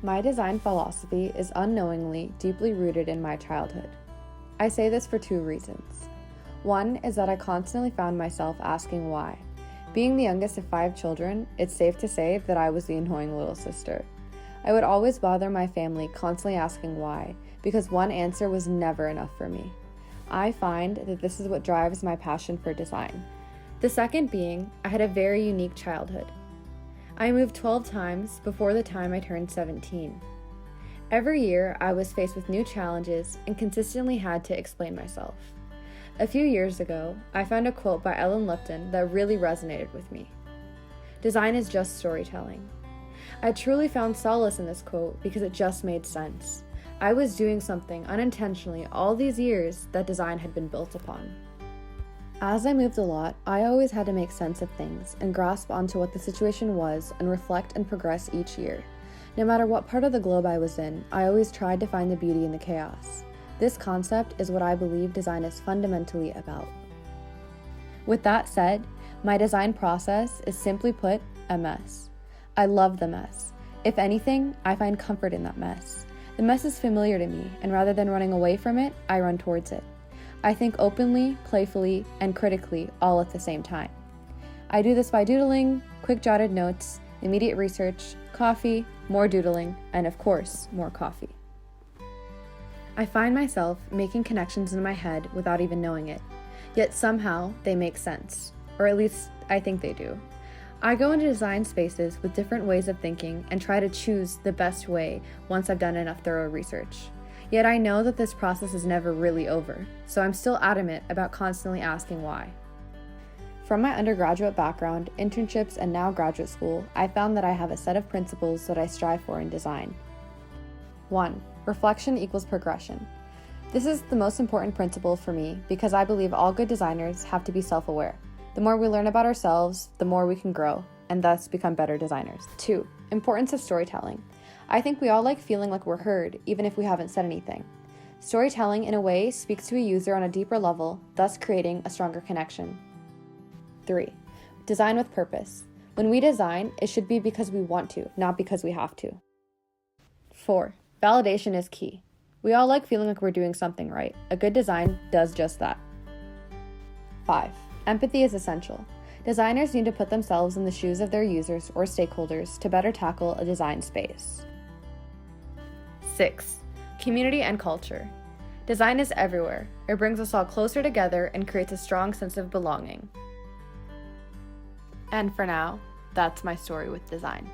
My design philosophy is unknowingly deeply rooted in my childhood. I say this for two reasons. One is that I constantly found myself asking why. Being the youngest of 5 children, it's safe to say that I was the annoying little sister. I would always bother my family constantly asking why, because one answer was never enough for me. I find that this is what drives my passion for design. The second being, I had a very unique childhood. I moved 12 times before the time I turned 17. Every year, I was faced with new challenges and consistently had to explain myself. A few years ago, I found a quote by Ellen Lipton that really resonated with me. Design is just storytelling. I truly found solace in this quote because it just made sense. I was doing something unintentionally all these years that design had been built upon. As I moved a lot, I always had to make sense of things and grasp onto what the situation was and reflect and progress each year. No matter what part of the globe I was in, I always tried to find the beauty in the chaos. This concept is what I believe design is fundamentally about. With that said, my design process is simply put, a mess. I love the mess. If anything, I find comfort in that mess. The mess is familiar to me, and rather than running away from it, I run towards it. I think openly, playfully, and critically all at the same time. I do this by doodling, quick jotted notes, immediate research, coffee, more doodling, and of course, more coffee. I find myself making connections in my head without even knowing it, yet somehow they make sense, or at least I think they do. I go into design spaces with different ways of thinking and try to choose the best way once I've done enough thorough research. Yet I know that this process is never really over, so I'm still adamant about constantly asking why. From my undergraduate background, internships, and now graduate school, I found that I have a set of principles that I strive for in design. 1. Reflection equals progression. This is the most important principle for me because I believe all good designers have to be self-aware. The more we learn about ourselves, the more we can grow, and thus become better designers. 2. Importance of storytelling. I think we all like feeling like we're heard, even if we haven't said anything. Storytelling, in a way, speaks to a user on a deeper level, thus creating a stronger connection. 3. Design with purpose. When we design, it should be because we want to, not because we have to. 4. Validation is key. We all like feeling like we're doing something right. A good design does just that. 5. Empathy is essential. Designers need to put themselves in the shoes of their users or stakeholders to better tackle a design space. 6. Community and culture. Design is everywhere. It brings us all closer together and creates a strong sense of belonging. And for now, that's my story with design.